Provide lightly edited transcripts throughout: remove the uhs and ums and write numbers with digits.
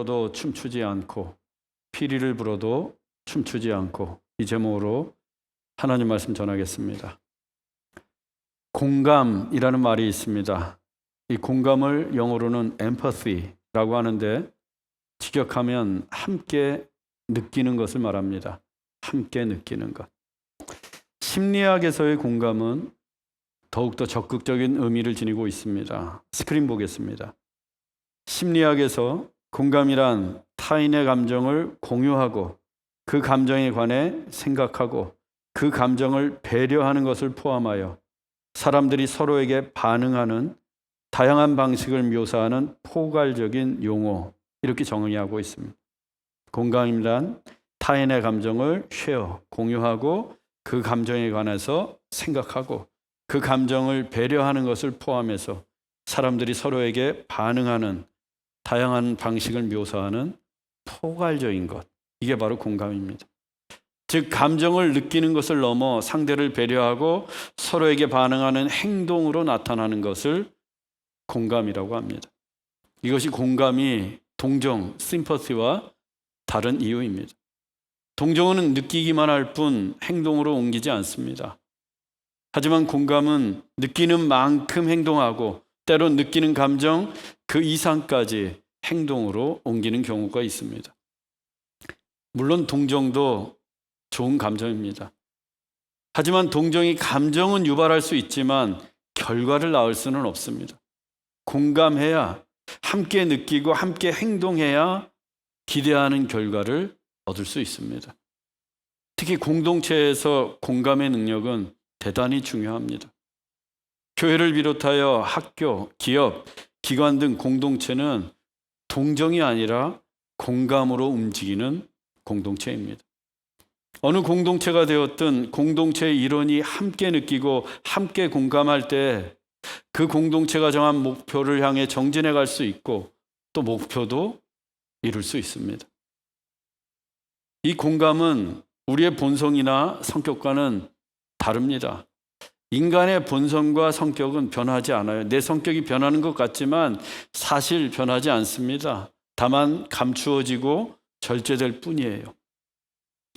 불어도 춤추지 않고 피리를 불어도 춤추지 않고, 이 제목으로 하나님 말씀 전하겠습니다. 공감이라는 말이 있습니다. 이 공감을 영어로는 empathy라고 하는데, 직역하면 함께 느끼는 것을 말합니다. 함께 느끼는 것. 심리학에서의 공감은 더욱더 적극적인 의미를 지니고 있습니다. 스크린 보겠습니다. 심리학에서 공감이란 타인의 감정을 공유하고 그 감정에 관해 생각하고 그 감정을 배려하는 것을 포함하여 사람들이 서로에게 반응하는 다양한 방식을 묘사하는 포괄적인 용어, 이렇게 정의하고 있습니다. 공감이란 타인의 감정을 공유하고 그 감정에 관해서 생각하고 그 감정을 배려하는 것을 포함해서 사람들이 서로에게 반응하는 다양한 방식을 묘사하는 포괄적인 것, 이게 바로 공감입니다. 즉, 감정을 느끼는 것을 넘어 상대를 배려하고 서로에게 반응하는 행동으로 나타나는 것을 공감이라고 합니다. 이것이 공감이 동정, 심퍼시와 다른 이유입니다. 동정은 느끼기만 할 뿐 행동으로 옮기지 않습니다. 하지만 공감은 느끼는 만큼 행동하고 때론 느끼는 감정 그 이상까지 행동으로 옮기는 경우가 있습니다. 물론 동정도 좋은 감정입니다. 하지만 동정이 감정은 유발할 수 있지만 결과를 낳을 수는 없습니다. 공감해야, 함께 느끼고 함께 행동해야 기대하는 결과를 얻을 수 있습니다. 특히 공동체에서 공감의 능력은 대단히 중요합니다. 교회를 비롯하여 학교, 기업, 기관 등 공동체는 동정이 아니라 공감으로 움직이는 공동체입니다. 어느 공동체가 되었든 공동체의 일원이 함께 느끼고 함께 공감할 때 그 공동체가 정한 목표를 향해 정진해 갈 수 있고 또 목표도 이룰 수 있습니다. 이 공감은 우리의 본성이나 성격과는 다릅니다. 인간의 본성과 성격은 변하지 않아요. 내 성격이 변하는 것 같지만 사실 변하지 않습니다. 다만 감추어지고 절제될 뿐이에요.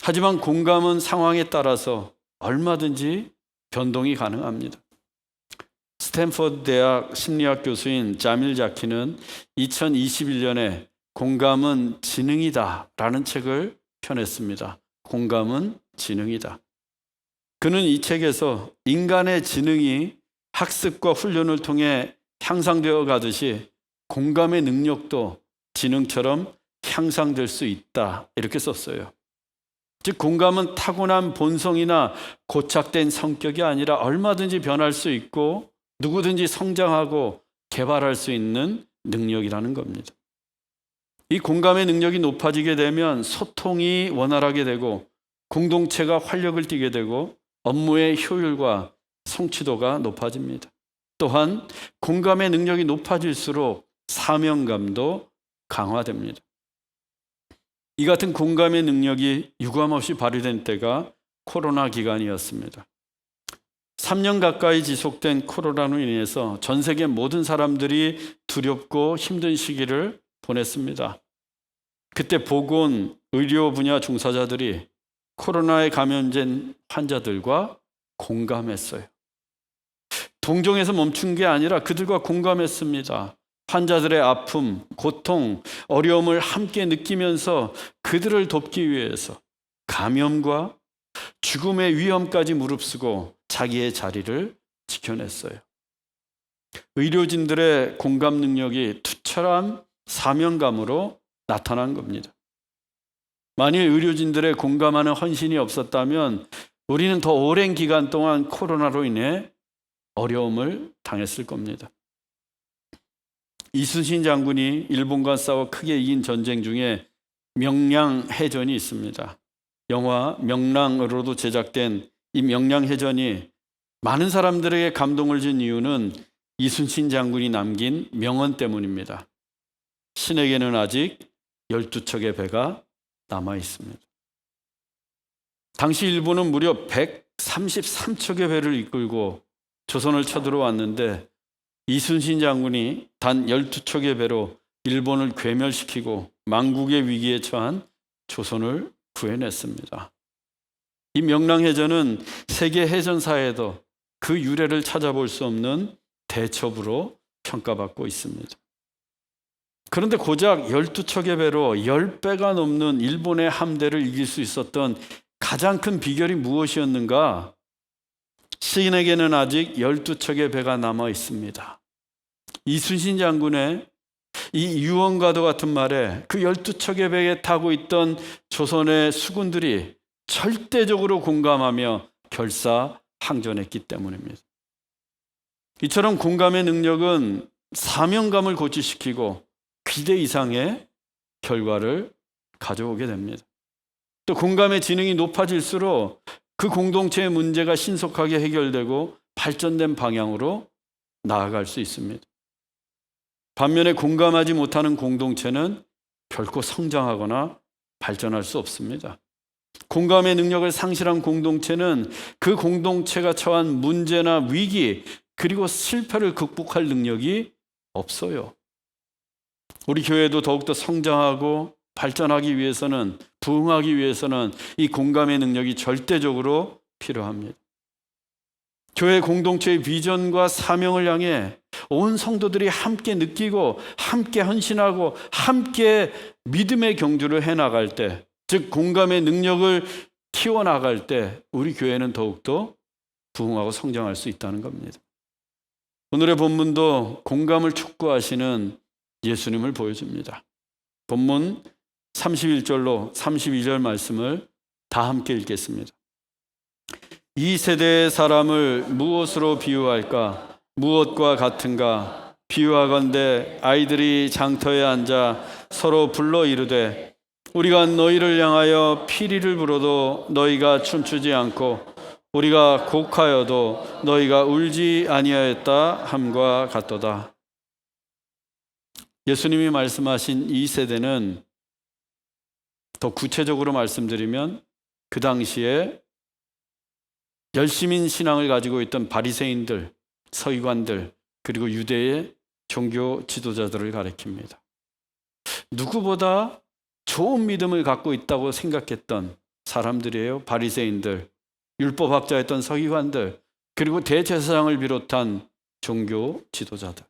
하지만 공감은 상황에 따라서 얼마든지 변동이 가능합니다. 스탠퍼드 대학 심리학 교수인 자밀 자키는 2021년에 공감은 지능이다 라는 책을 펴냈습니다. 공감은 지능이다. 그는 이 책에서 인간의 지능이 학습과 훈련을 통해 향상되어 가듯이 공감의 능력도 지능처럼 향상될 수 있다, 이렇게 썼어요. 즉, 공감은 타고난 본성이나 고착된 성격이 아니라 얼마든지 변할 수 있고 누구든지 성장하고 개발할 수 있는 능력이라는 겁니다. 이 공감의 능력이 높아지게 되면 소통이 원활하게 되고 공동체가 활력을 띠게 되고 업무의 효율과 성취도가 높아집니다. 또한 공감의 능력이 높아질수록 사명감도 강화됩니다. 이 같은 공감의 능력이 유감없이 발휘된 때가 코로나 기간이었습니다. 3년 가까이 지속된 코로나로 인해서 전 세계 모든 사람들이 두렵고 힘든 시기를 보냈습니다. 그때 보건, 의료 분야 종사자들이 코로나에 감염된 환자들과 공감했어요. 동정에서 멈춘 게 아니라 그들과 공감했습니다. 환자들의 아픔, 고통, 어려움을 함께 느끼면서 그들을 돕기 위해서 감염과 죽음의 위험까지 무릅쓰고 자기의 자리를 지켜냈어요. 의료진들의 공감 능력이 투철한 사명감으로 나타난 겁니다. 만일 의료진들의 공감하는 헌신이 없었다면 우리는 더 오랜 기간 동안 코로나로 인해 어려움을 당했을 겁니다. 이순신 장군이 일본과 싸워 크게 이긴 전쟁 중에 명량해전이 있습니다. 영화 명랑으로도 제작된 이 명량해전이 많은 사람들에게 감동을 준 이유는 이순신 장군이 남긴 명언 때문입니다. 신에게는 아직 12척의 배가 남아 있습니다. 당시 일본은 무려 133척의 배를 이끌고 조선을 쳐들어왔는데 이순신 장군이 단 12척의 배로 일본을 괴멸시키고 망국의 위기에 처한 조선을 구해냈습니다. 이 명랑해전은 세계 해전사에도 그 유래를 찾아볼 수 없는 대첩으로 평가받고 있습니다. 그런데 고작 12척의 배로 10배가 넘는 일본의 함대를 이길 수 있었던 가장 큰 비결이 무엇이었는가? 시인에게는 아직 12척의 배가 남아 있습니다. 이순신 장군의 이 유언과도 같은 말에 그 12척의 배에 타고 있던 조선의 수군들이 절대적으로 공감하며 결사항전했기 때문입니다. 이처럼 공감의 능력은 사명감을 고취시키고 기대 이상의 결과를 가져오게 됩니다. 또 공감의 지능이 높아질수록 그 공동체의 문제가 신속하게 해결되고 발전된 방향으로 나아갈 수 있습니다. 반면에 공감하지 못하는 공동체는 결코 성장하거나 발전할 수 없습니다. 공감의 능력을 상실한 공동체는 그 공동체가 처한 문제나 위기 그리고 실패를 극복할 능력이 없어요. 우리 교회도 더욱더 성장하고 발전하기 위해서는, 부흥하기 위해서는 이 공감의 능력이 절대적으로 필요합니다. 교회 공동체의 비전과 사명을 향해 온 성도들이 함께 느끼고 함께 헌신하고 함께 믿음의 경주를 해나갈 때, 즉 공감의 능력을 키워나갈 때 우리 교회는 더욱더 부흥하고 성장할 수 있다는 겁니다. 오늘의 본문도 공감을 촉구하시는 예수님을 보여줍니다. 본문 31절로 32절 말씀을 다 함께 읽겠습니다. 이 세대의 사람을 무엇으로 비유할까? 무엇과 같은가? 비유하건대 아이들이 장터에 앉아 서로 불러 이르되 우리가 너희를 향하여 피리를 불어도 너희가 춤추지 않고 우리가 곡하여도 너희가 울지 아니하였다 함과 같도다. 예수님이 말씀하신 이 세대는 더 구체적으로 말씀드리면 그 당시에 열심인 신앙을 가지고 있던 바리새인들, 서기관들 그리고 유대의 종교 지도자들을 가리킵니다. 누구보다 좋은 믿음을 갖고 있다고 생각했던 사람들이에요. 바리새인들, 율법학자였던 서기관들, 그리고 대제사장을 비롯한 종교 지도자들.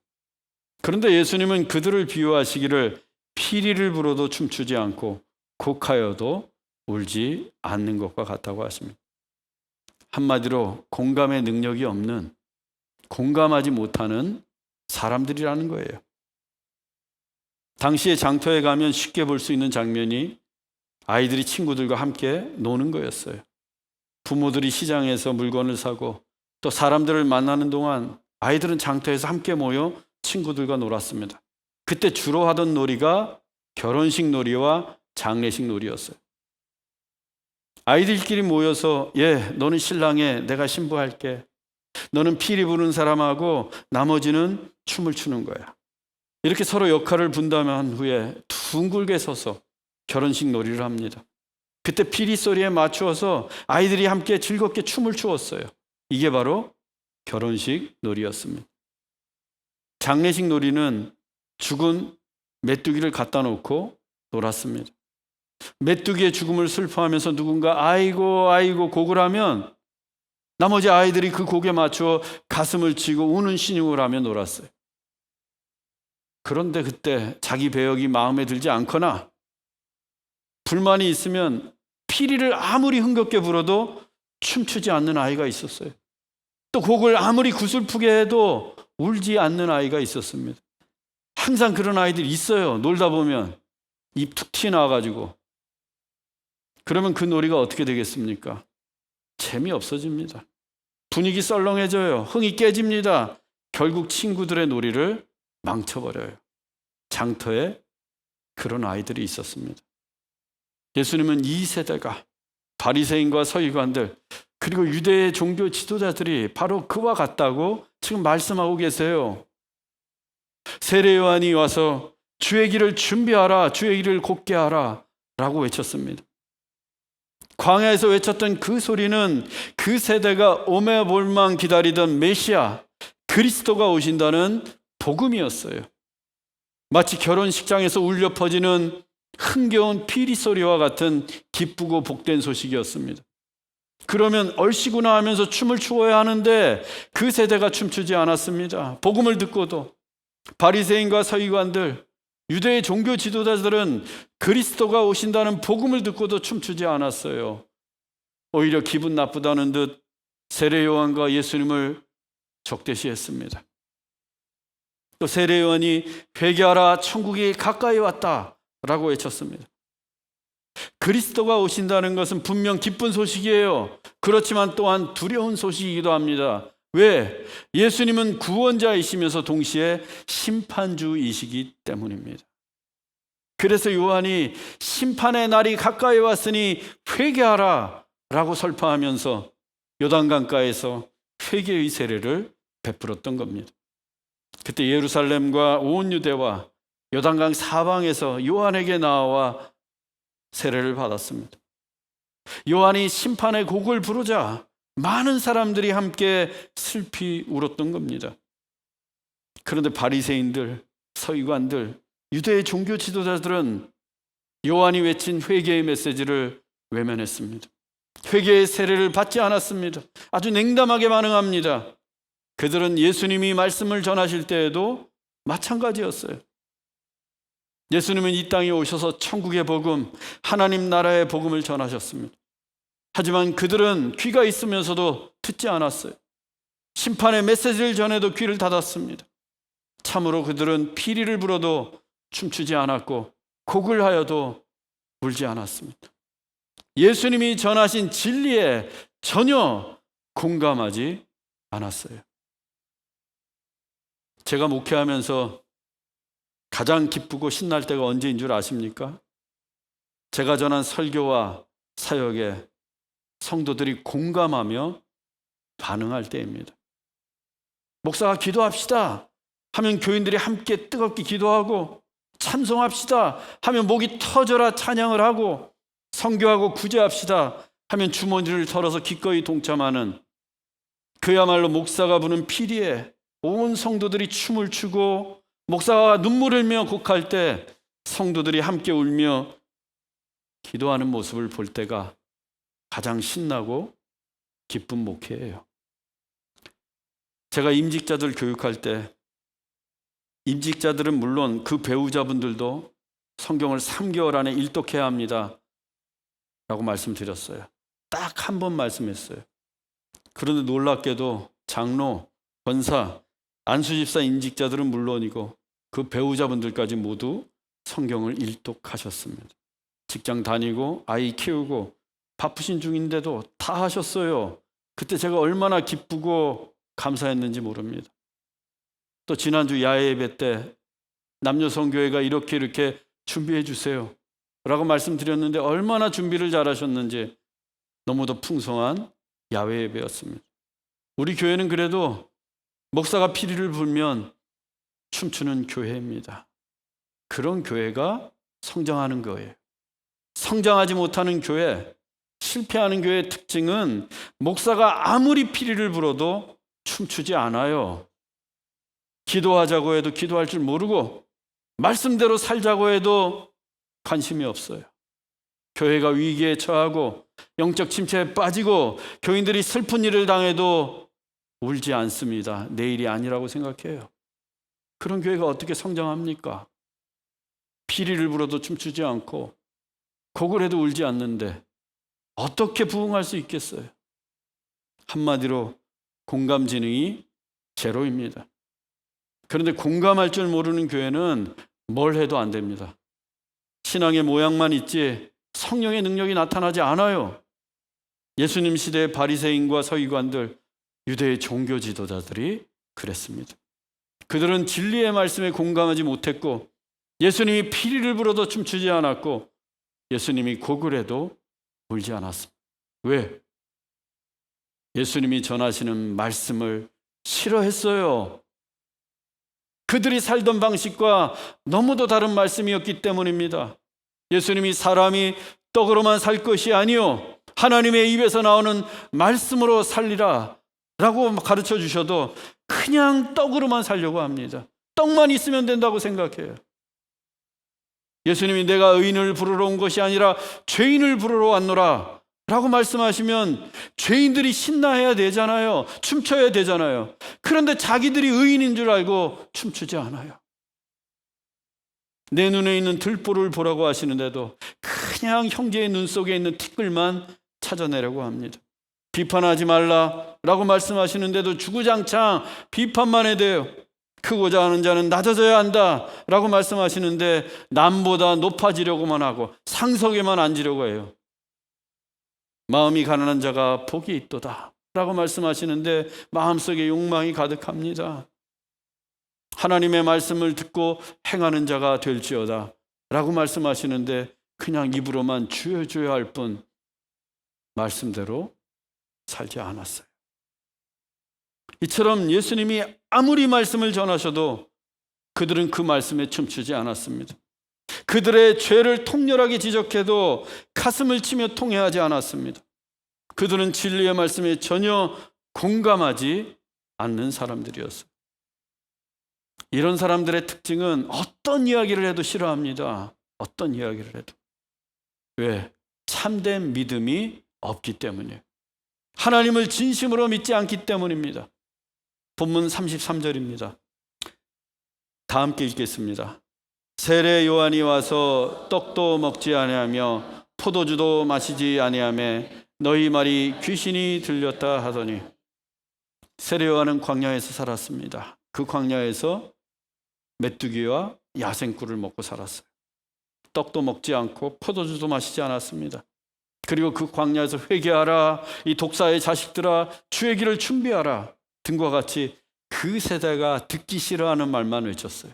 그런데 예수님은 그들을 비유하시기를 피리를 불어도 춤추지 않고 곡하여도 울지 않는 것과 같다고 하십니다. 한마디로 공감의 능력이 없는, 공감하지 못하는 사람들이라는 거예요. 당시에 장터에 가면 쉽게 볼 수 있는 장면이 아이들이 친구들과 함께 노는 거였어요. 부모들이 시장에서 물건을 사고 또 사람들을 만나는 동안 아이들은 장터에서 함께 모여 친구들과 놀았습니다. 그때 주로 하던 놀이가 결혼식 놀이와 장례식 놀이였어요. 아이들끼리 모여서 너는 신랑에 내가 신부할게. 너는 피리 부는 사람하고 나머지는 춤을 추는 거야. 이렇게 서로 역할을 분담한 후에 둥글게 서서 결혼식 놀이를 합니다. 그때 피리 소리에 맞추어서 아이들이 함께 즐겁게 춤을 추었어요. 이게 바로 결혼식 놀이였습니다. 장례식 놀이는 죽은 메뚜기를 갖다 놓고 놀았습니다. 메뚜기의 죽음을 슬퍼하면서 누군가 아이고 아이고 곡을 하면 나머지 아이들이 그 곡에 맞춰 가슴을 치고 우는 신용을 하며 놀았어요. 그런데 그때 자기 배역이 마음에 들지 않거나 불만이 있으면 피리를 아무리 흥겹게 불어도 춤추지 않는 아이가 있었어요. 또 곡을 아무리 구슬프게 해도 울지 않는 아이가 있었습니다. 항상 그런 아이들이 있어요. 놀다 보면 입 툭 튀어나와가지고. 그러면 그 놀이가 어떻게 되겠습니까? 재미없어집니다. 분위기 썰렁해져요. 흥이 깨집니다. 결국 친구들의 놀이를 망쳐버려요. 장터에 그런 아이들이 있었습니다. 예수님은 이 세대가 바리새인과 서기관들 그리고 유대의 종교 지도자들이 바로 그와 같다고 지금 말씀하고 계세요. 세례 요한이 와서 주의 길을 준비하라, 주의 길을 곧게 하라 라고 외쳤습니다. 광야에서 외쳤던 그 소리는 그 세대가 오매볼망 기다리던 메시아 그리스도가 오신다는 복음이었어요. 마치 결혼식장에서 울려 퍼지는 흥겨운 피리 소리와 같은 기쁘고 복된 소식이었습니다. 그러면 얼씨구나 하면서 춤을 추어야 하는데 그 세대가 춤추지 않았습니다. 복음을 듣고도 바리새인과 서기관들, 유대의 종교 지도자들은 그리스도가 오신다는 복음을 듣고도 춤추지 않았어요. 오히려 기분 나쁘다는 듯 세례 요한과 예수님을 적대시했습니다. 또 세례 요한이 회개하라, 천국이 가까이 왔다라고 외쳤습니다. 그리스도가 오신다는 것은 분명 기쁜 소식이에요. 그렇지만 또한 두려운 소식이기도 합니다. 왜? 예수님은 구원자이시면서 동시에 심판주이시기 때문입니다. 그래서 요한이 심판의 날이 가까이 왔으니 회개하라 라고 설파하면서 요단강가에서 회개의 세례를 베풀었던 겁니다. 그때 예루살렘과 온 유대와 요단강 사방에서 요한에게 나와 세례를 받았습니다. 요한이 심판의 곡을 부르자 많은 사람들이 함께 슬피 울었던 겁니다. 그런데 바리새인들, 서기관들, 유대의 종교 지도자들은 요한이 외친 회개의 메시지를 외면했습니다. 회개의 세례를 받지 않았습니다. 아주 냉담하게 반응합니다. 그들은 예수님이 말씀을 전하실 때에도 마찬가지였어요. 예수님은 이 땅에 오셔서 천국의 복음, 하나님 나라의 복음을 전하셨습니다. 하지만 그들은 귀가 있으면서도 듣지 않았어요. 심판의 메시지를 전해도 귀를 닫았습니다. 참으로 그들은 피리를 불어도 춤추지 않았고 곡을 하여도 울지 않았습니다. 예수님이 전하신 진리에 전혀 공감하지 않았어요. 제가 목회하면서 가장 기쁘고 신날 때가 언제인 줄 아십니까? 제가 전한 설교와 사역에 성도들이 공감하며 반응할 때입니다. 목사가 기도합시다 하면 교인들이 함께 뜨겁게 기도하고, 찬송합시다 하면 목이 터져라 찬양을 하고, 선교하고 구제합시다 하면 주머니를 털어서 기꺼이 동참하는, 그야말로 목사가 부는 피리에 온 성도들이 춤을 추고 목사가 눈물을 흘며 곡할 때 성도들이 함께 울며 기도하는 모습을 볼 때가 가장 신나고 기쁜 목회예요. 제가 임직자들 교육할 때 임직자들은 물론 그 배우자분들도 성경을 3개월 안에 일독해야 합니다 라고 말씀드렸어요. 딱 한 번 말씀했어요. 그런데 놀랍게도 장로, 권사, 안수집사 임직자들은 물론이고 그 배우자분들까지 모두 성경을 일독하셨습니다. 직장 다니고 아이 키우고 바쁘신 중인데도 다 하셨어요. 그때 제가 얼마나 기쁘고 감사했는지 모릅니다. 또 지난주 야외 예배 때 남녀성교회가 이렇게 준비해 주세요 라고 말씀드렸는데 얼마나 준비를 잘하셨는지 너무도 풍성한 야외 예배였습니다. 우리 교회는 그래도 목사가 피리를 불면 춤추는 교회입니다. 그런 교회가 성장하는 거예요. 성장하지 못하는 교회, 실패하는 교회의 특징은 목사가 아무리 피리를 불어도 춤추지 않아요. 기도하자고 해도 기도할 줄 모르고, 말씀대로 살자고 해도 관심이 없어요. 교회가 위기에 처하고 영적 침체에 빠지고 교인들이 슬픈 일을 당해도 울지 않습니다. 내일이 아니라고 생각해요. 그런 교회가 어떻게 성장합니까? 피리를 불어도 춤추지 않고 곡을 해도 울지 않는데 어떻게 부흥할 수 있겠어요? 한마디로 공감 지능이 제로입니다. 그런데 공감할 줄 모르는 교회는 뭘 해도 안 됩니다. 신앙의 모양만 있지 성령의 능력이 나타나지 않아요. 예수님 시대의 바리새인과 서기관들, 유대의 종교 지도자들이 그랬습니다. 그들은 진리의 말씀에 공감하지 못했고, 예수님이 피리를 불어도 춤추지 않았고, 예수님이 곡을 해도 울지 않았습니다. 왜? 예수님이 전하시는 말씀을 싫어했어요. 그들이 살던 방식과 너무도 다른 말씀이었기 때문입니다. 예수님이 사람이 떡으로만 살 것이 아니요 하나님의 입에서 나오는 말씀으로 살리라 라고 가르쳐 주셔도 그냥 떡으로만 살려고 합니다. 떡만 있으면 된다고 생각해요. 예수님이 내가 의인을 부르러 온 것이 아니라 죄인을 부르러 왔노라 라고 말씀하시면 죄인들이 신나해야 되잖아요. 춤춰야 되잖아요. 그런데 자기들이 의인인 줄 알고 춤추지 않아요. 내 눈에 있는 들보를 보라고 하시는데도 그냥 형제의 눈 속에 있는 티끌만 찾아내려고 합니다. 비판하지 말라라고 말씀하시는데도 주구장창 비판만 해대요. 크고자 하는 자는 낮아져야 한다라고 말씀하시는데 남보다 높아지려고만 하고 상석에만 앉으려고 해요. 마음이 가난한 자가 복이 있도다 라고 말씀하시는데 마음속에 욕망이 가득합니다. 하나님의 말씀을 듣고 행하는 자가 될지어다 라고 말씀하시는데 그냥 입으로만 주여 할 뿐 말씀대로 살지 않았어요. 이처럼 예수님이 아무리 말씀을 전하셔도 그들은 그 말씀에 춤추지 않았습니다. 그들의 죄를 통렬하게 지적해도 가슴을 치며 통회하지 않았습니다. 그들은 진리의 말씀에 전혀 공감하지 않는 사람들이었어요. 이런 사람들의 특징은 어떤 이야기를 해도 싫어합니다. 어떤 이야기를 해도. 왜? 참된 믿음이 없기 때문이에요. 하나님을 진심으로 믿지 않기 때문입니다. 본문 33절입니다. 다 함께 읽겠습니다. 세례 요한이 와서 떡도 먹지 아니하며 포도주도 마시지 아니하며 너희 말이 귀신이 들렸다 하더니. 세례 요한은 광야에서 살았습니다. 그 광야에서 메뚜기와 야생꿀을 먹고 살았어요. 떡도 먹지 않고 포도주도 마시지 않았습니다. 그리고 그 광야에서 회개하라, 이 독사의 자식들아, 주의 길을 준비하라 등과 같이 그 세대가 듣기 싫어하는 말만 외쳤어요.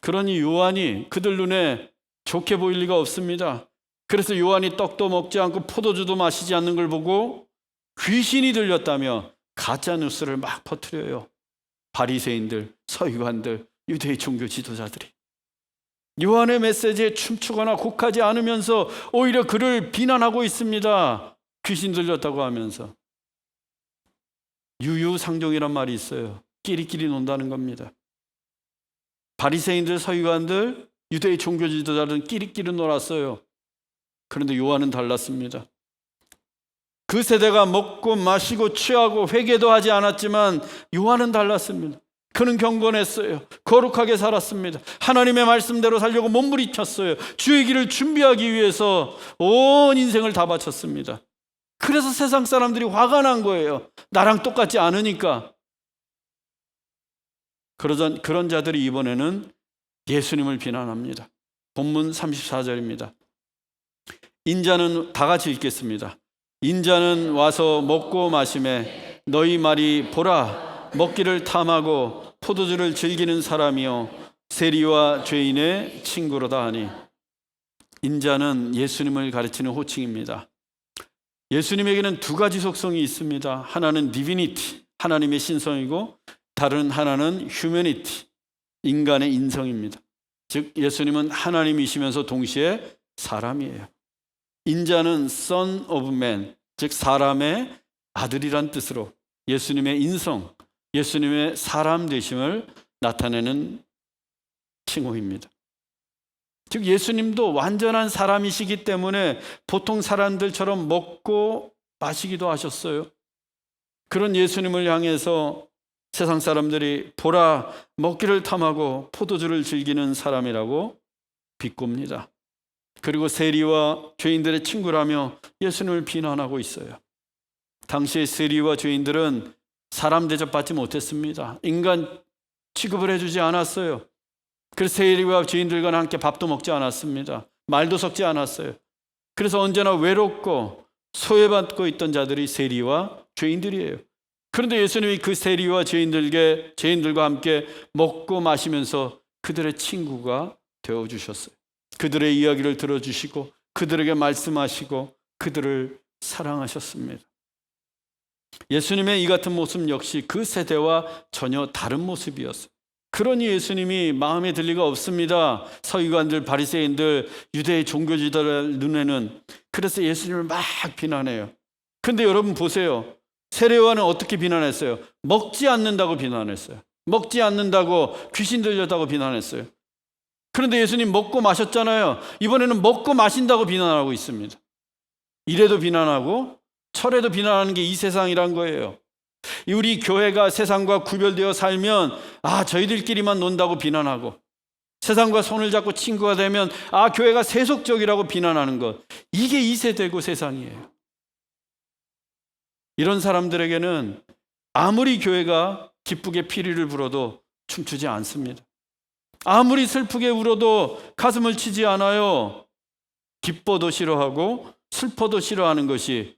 그러니 요한이 그들 눈에 좋게 보일 리가 없습니다. 그래서 요한이 떡도 먹지 않고 포도주도 마시지 않는 걸 보고 귀신이 들렸다며 가짜 뉴스를 막 퍼뜨려요. 바리새인들, 서기관들, 유대의 종교 지도자들이 요한의 메시지에 춤추거나 곡하지 않으면서 오히려 그를 비난하고 있습니다. 귀신 들렸다고 하면서. 유유상종이란 말이 있어요. 끼리끼리 논다는 겁니다. 바리새인들, 서기관들, 유대의 종교 지도자들은 끼리끼리 놀았어요. 그런데 요한은 달랐습니다. 그 세대가 먹고 마시고 취하고 회개도 하지 않았지만 요한은 달랐습니다. 그는 경건했어요. 거룩하게 살았습니다. 하나님의 말씀대로 살려고 몸부림쳤어요. 주의 길을 준비하기 위해서 온 인생을 다 바쳤습니다. 그래서 세상 사람들이 화가 난 거예요. 나랑 똑같지 않으니까. 그런 자들이 이번에는 예수님을 비난합니다. 본문 34절입니다. 인자는, 다 같이 읽겠습니다. 인자는 와서 먹고 마시매 너희 말이 보라 먹기를 탐하고 포도주를 즐기는 사람이요 세리와 죄인의 친구로다 하니. 인자는 예수님을 가르치는 호칭입니다. 예수님에게는 두 가지 속성이 있습니다. 하나는 디비니티, 하나님의 신성이고 다른 하나는 휴머니티, 인간의 인성입니다. 즉 예수님은 하나님이시면서 동시에 사람이에요. 인자는 Son of Man, 즉 사람의 아들이란 뜻으로 예수님의 인성, 예수님의 사람 되심을 나타내는 칭호입니다. 즉 예수님도 완전한 사람이시기 때문에 보통 사람들처럼 먹고 마시기도 하셨어요. 그런 예수님을 향해서 세상 사람들이 보라 먹기를 탐하고 포도주를 즐기는 사람이라고 비꼽니다. 그리고 세리와 죄인들의 친구라며 예수님을 비난하고 있어요. 당시의 세리와 죄인들은 사람 대접받지 못했습니다. 인간 취급을 해주지 않았어요. 그래서 세리와 죄인들과 함께 밥도 먹지 않았습니다. 말도 섞지 않았어요. 그래서 언제나 외롭고 소외받고 있던 자들이 세리와 죄인들이에요. 그런데 예수님이 그 세리와 죄인들과 함께 먹고 마시면서 그들의 친구가 되어주셨어요. 그들의 이야기를 들어주시고 그들에게 말씀하시고 그들을 사랑하셨습니다. 예수님의 이 같은 모습 역시 그 세대와 전혀 다른 모습이었어요. 그러니 예수님이 마음에 들 리가 없습니다. 서기관들, 바리새인들, 유대의 종교지도자들 눈에는. 그래서 예수님을 막 비난해요. 근데 여러분 보세요. 세례 요한은 어떻게 비난했어요? 먹지 않는다고 비난했어요. 먹지 않는다고, 귀신 들렸다고 비난했어요. 그런데 예수님 먹고 마셨잖아요. 이번에는 먹고 마신다고 비난하고 있습니다. 이래도 비난하고 철에도 비난하는 게 이 세상이란 거예요. 우리 교회가 세상과 구별되어 살면 저희들끼리만 논다고 비난하고, 세상과 손을 잡고 친구가 되면 교회가 세속적이라고 비난하는 것, 이게 이 세대고 세상이에요. 이런 사람들에게는 아무리 교회가 기쁘게 피리를 불어도 춤추지 않습니다. 아무리 슬프게 울어도 가슴을 치지 않아요. 기뻐도 싫어하고 슬퍼도 싫어하는 것이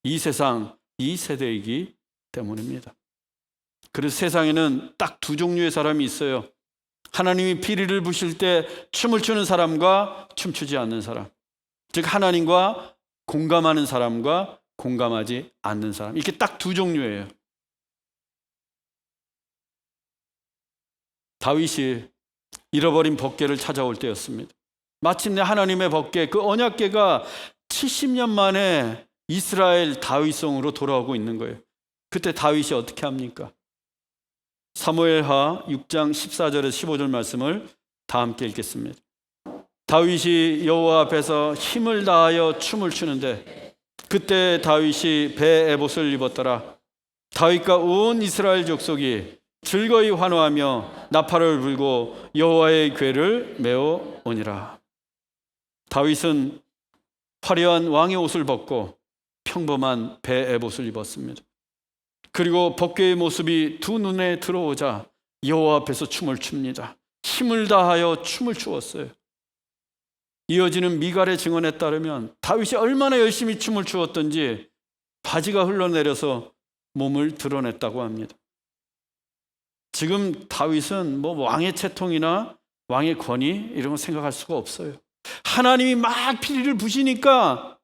이 세상, 이 세대이기 때문입니다. 그래서 세상에는 딱 두 종류의 사람이 있어요. 하나님이 피리를 부실 때 춤을 추는 사람과 춤추지 않는 사람. 즉 하나님과 공감하는 사람과 공감하지 않는 사람. 이렇게 딱 두 종류예요. 다윗이 잃어버린 법궤를 찾아올 때였습니다. 마침내 하나님의 법궤, 그 언약궤가 70년 만에 이스라엘 다윗성으로 돌아오고 있는 거예요. 그때 다윗이 어떻게 합니까? 사무엘하 6장 14절에서 15절 말씀을 다 함께 읽겠습니다. 다윗이 여호와 앞에서 힘을 다하여 춤을 추는데 그때 다윗이 배 에봇을 입었더라. 다윗과 온 이스라엘 족속이 즐거이 환호하며 나팔을 불고 여호와의 궤를 메어 오니라. 다윗은 화려한 왕의 옷을 벗고 평범한 배 에봇을 입었습니다. 그리고 법궤의 모습이 두 눈에 들어오자 여호와 앞에서 춤을 춥니다. 힘을 다하여 춤을 추었어요. 이어지는 미갈의 증언에 따르면 다윗이 얼마나 열심히 춤을 추었던지 바지가 흘러내려서 몸을 드러냈다고 합니다. 지금 다윗은 왕의 채통이나 왕의 권위 이런 거 생각할 수가 없어요. 하나님이 막 피리를 부시니까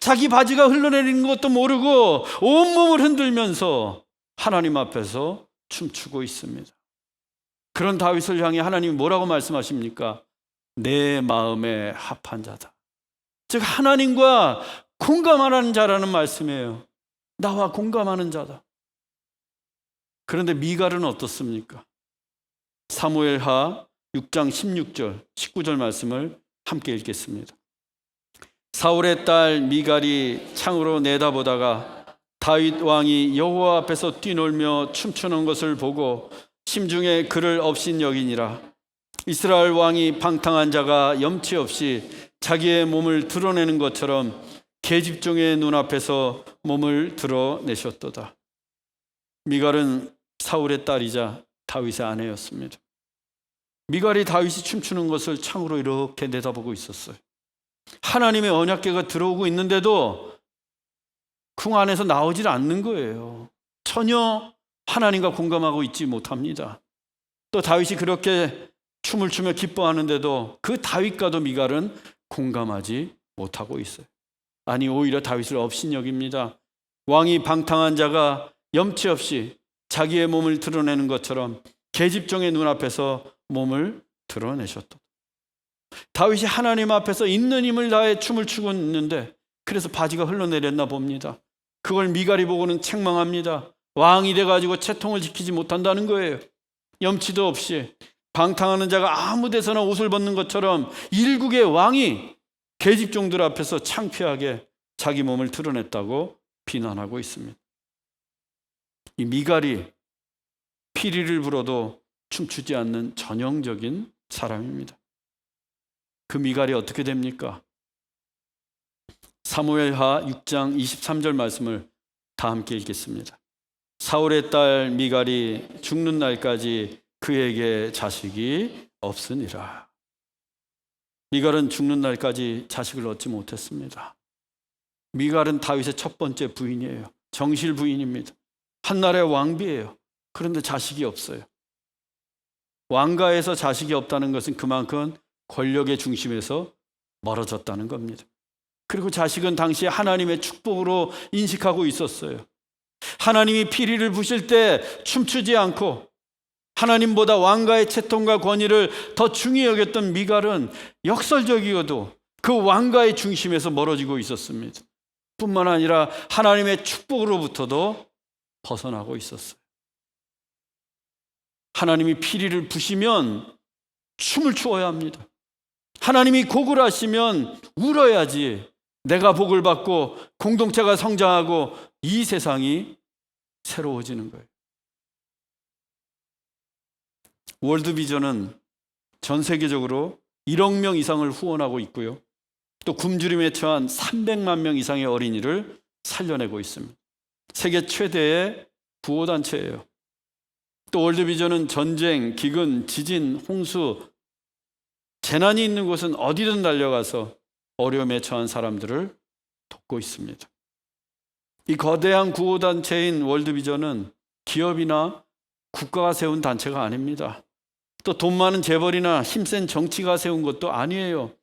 자기 바지가 흘러내리는 것도 모르고 온몸을 흔들면서 하나님 앞에서 춤추고 있습니다. 그런 다윗을 향해 하나님이 뭐라고 말씀하십니까? 내 마음에 합한 자다. 즉 하나님과 공감하는 자라는 말씀이에요. 나와 공감하는 자다. 그런데 미갈은 어떻습니까? 사무엘하 6장 16절, 19절 말씀을 함께 읽겠습니다. 사울의 딸 미갈이 창으로 내다보다가 다윗 왕이 여호와 앞에서 뛰놀며 춤추는 것을 보고 심중에 그를 업신여기니라. 이스라엘 왕이 방탕한 자가 염치 없이 자기의 몸을 드러내는 것처럼 계집종의 눈앞에서 몸을 드러내셨도다. 미갈은 사울의 딸이자 다윗의 아내였습니다. 미갈이 다윗이 춤추는 것을 창으로 이렇게 내다보고 있었어요. 하나님의 언약궤가 들어오고 있는데도 궁 안에서 나오질 않는 거예요. 전혀 하나님과 공감하고 있지 못합니다. 또 다윗이 그렇게 춤을 추며 기뻐하는데도 그 다윗과도 미갈은 공감하지 못하고 있어요. 아니 오히려 다윗을 업신여깁니다. 왕이 방탕한 자가 염치 없이 자기의 몸을 드러내는 것처럼 계집종의 눈앞에서 몸을 드러내셨다. 다윗이 하나님 앞에서 있는 힘을 다해 춤을 추고 있는데 그래서 바지가 흘러내렸나 봅니다. 그걸 미갈이 보고는 책망합니다. 왕이 돼가지고 채통을 지키지 못한다는 거예요. 염치도 없이 방탕하는 자가 아무 데서나 옷을 벗는 것처럼 일국의 왕이 계집종들 앞에서 창피하게 자기 몸을 드러냈다고 비난하고 있습니다. 이 미갈이 피리를 불어도 춤추지 않는 전형적인 사람입니다. 그 미갈이 어떻게 됩니까? 사무엘하 6장 23절 말씀을 다 함께 읽겠습니다. 사울의 딸 미갈이 죽는 날까지 그에게 자식이 없으니라. 미갈은 죽는 날까지 자식을 얻지 못했습니다. 미갈은 다윗의 첫 번째 부인이에요. 정실 부인입니다. 한나라의 왕비예요. 그런데 자식이 없어요. 왕가에서 자식이 없다는 것은 그만큼 권력의 중심에서 멀어졌다는 겁니다. 그리고 자식은 당시에 하나님의 축복으로 인식하고 있었어요. 하나님이 피리를 부실 때 춤추지 않고 하나님보다 왕가의 채통과 권위를 더 중히 여겼던 미갈은 역설적이어도 그 왕가의 중심에서 멀어지고 있었습니다. 뿐만 아니라 하나님의 축복으로부터도 벗어나고 있었어요. 하나님이 피리를 부시면 춤을 추어야 합니다. 하나님이 곡을 하시면 울어야지 내가 복을 받고 공동체가 성장하고 이 세상이 새로워지는 거예요. 월드비전은 전 세계적으로 1억 명 이상을 후원하고 있고요. 또 굶주림에 처한 300만 명 이상의 어린이를 살려내고 있습니다. 세계 최대의 구호단체예요. 또 월드비전은 전쟁, 기근, 지진, 홍수, 재난이 있는 곳은 어디든 달려가서 어려움에 처한 사람들을 돕고 있습니다. 이 거대한 구호단체인 월드비전은 기업이나 국가가 세운 단체가 아닙니다. 또 돈 많은 재벌이나 힘센 정치가 세운 것도 아니에요.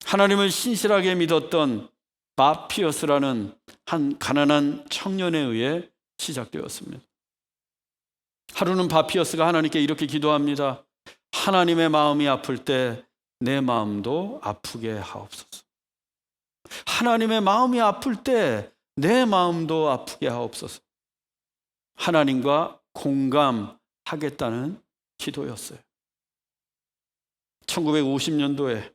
하나님을 신실하게 믿었던 밥 피어스라는 한 가난한 청년에 의해 시작되었습니다. 하루는 밥 피어스가 하나님께 이렇게 기도합니다. 하나님의 마음이 아플 때 내 마음도 아프게 하옵소서. 하나님의 마음이 아플 때 내 마음도 아프게 하옵소서. 하나님과 공감하겠다는 기도였어요. 1950년도에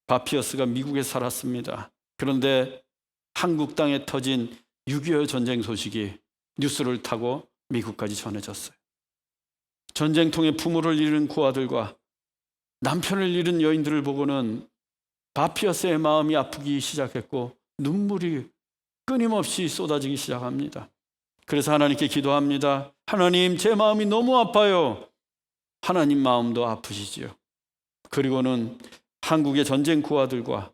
밥 피어스가 미국에 살았습니다. 그런데 한국 땅에 터진 6.25 전쟁 소식이 뉴스를 타고 미국까지 전해졌어요. 전쟁통에 부모를 잃은 고아들과 남편을 잃은 여인들을 보고는 밥 피어스의 마음이 아프기 시작했고 눈물이 끊임없이 쏟아지기 시작합니다. 그래서 하나님께 기도합니다. 하나님, 제 마음이 너무 아파요. 하나님 마음도 아프시지요. 그리고는 한국의 전쟁 고아들과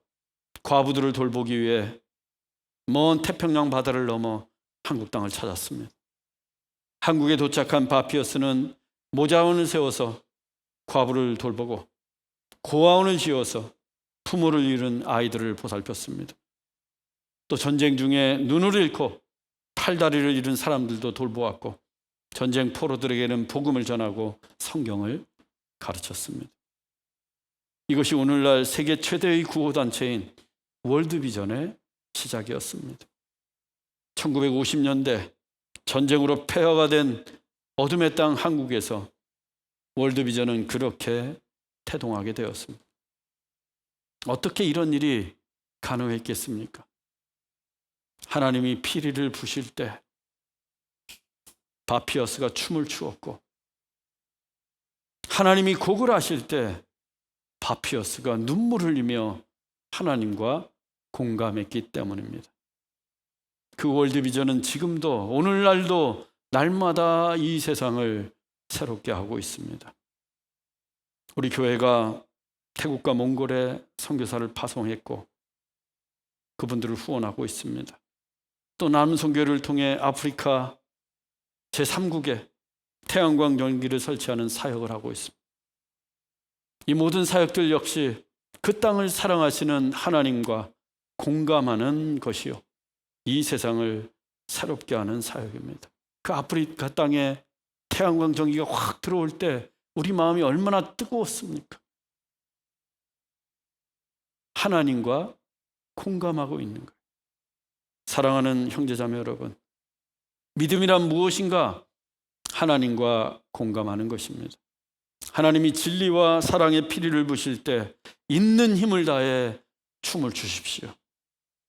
과부들을 돌보기 위해 먼 태평양 바다를 넘어 한국 땅을 찾았습니다. 한국에 도착한 밥 피어스는 모자원을 세워서 과부를 돌보고 고아원을 지어서 부모를 잃은 아이들을 보살폈습니다. 또 전쟁 중에 눈을 잃고 팔다리를 잃은 사람들도 돌보았고 전쟁 포로들에게는 복음을 전하고 성경을 가르쳤습니다. 이것이 오늘날 세계 최대의 구호단체인 월드비전의 시작이었습니다. 1950년대 전쟁으로 폐허가 된 어둠의 땅 한국에서 월드비전은 그렇게 태동하게 되었습니다. 어떻게 이런 일이 가능했겠습니까? 하나님이 피리를 부실 때 밥 피어스가 춤을 추었고 하나님이 곡을 하실 때 밥 피어스가 눈물을 흘리며 하나님과 공감했기 때문입니다. 그 월드비전은 지금도 오늘날도 날마다 이 세상을 새롭게 하고 있습니다. 우리 교회가 태국과 몽골에 선교사를 파송했고 그분들을 후원하고 있습니다. 또 남은 선교를 통해 아프리카 제3국에 태양광 전기를 설치하는 사역을 하고 있습니다. 이 모든 사역들 역시 그 땅을 사랑하시는 하나님과 공감하는 것이요, 이 세상을 새롭게 하는 사역입니다. 그 아프리카 땅에 태양광 전기가 확 들어올 때 우리 마음이 얼마나 뜨거웠습니까? 하나님과 공감하고 있는 거예요. 사랑하는 형제자매 여러분, 믿음이란 무엇인가? 하나님과 공감하는 것입니다. 하나님이 진리와 사랑의 피리를 부실 때 있는 힘을 다해 춤을 추십시오.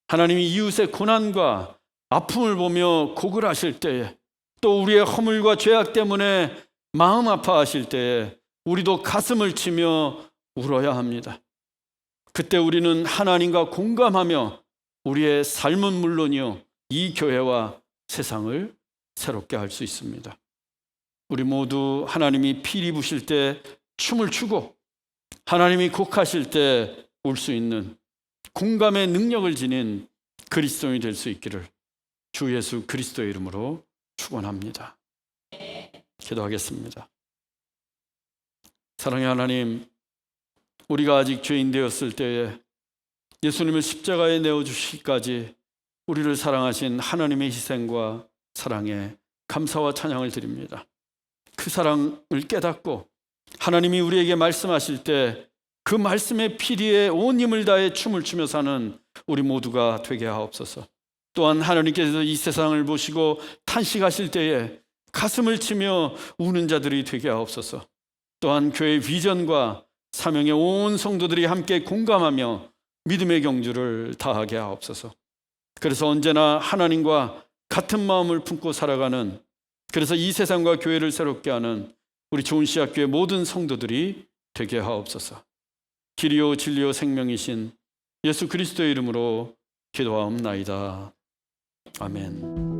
하나님이 이웃의 고난과 아픔을 보며 곡을 하실 때에, 또 우리의 허물과 죄악 때문에 마음 아파하실 때에 우리도 가슴을 치며 울어야 합니다. 그때 우리는 하나님과 공감하며 우리의 삶은 물론이요, 이 교회와 세상을 새롭게 할 수 있습니다. 우리 모두 하나님이 피리 부실 때 춤을 추고 하나님이 곡하실 때 울 수 있는 공감의 능력을 지닌 그리스도인이 될 수 있기를 주 예수 그리스도의 이름으로 축원합니다. 기도하겠습니다. 사랑의 하나님, 우리가 아직 죄인 되었을 때에 예수님을 십자가에 내어주시기까지 우리를 사랑하신 하나님의 희생과 사랑에 감사와 찬양을 드립니다. 그 사랑을 깨닫고 하나님이 우리에게 말씀하실 때 그 말씀의 피리에 온 힘을 다해 춤을 추며 사는 우리 모두가 되게 하옵소서. 또한 하나님께서 이 세상을 보시고 탄식하실 때에 가슴을 치며 우는 자들이 되게 하옵소서. 또한 교회의 비전과 사명의 온 성도들이 함께 공감하며 믿음의 경주를 다하게 하옵소서. 그래서 언제나 하나님과 같은 마음을 품고 살아가는, 그래서 이 세상과 교회를 새롭게 하는 우리 좋은 씨앗교회 모든 성도들이 되게 하옵소서. 길이요 진리요 생명이신 예수 그리스도의 이름으로 기도하옵나이다. 아멘.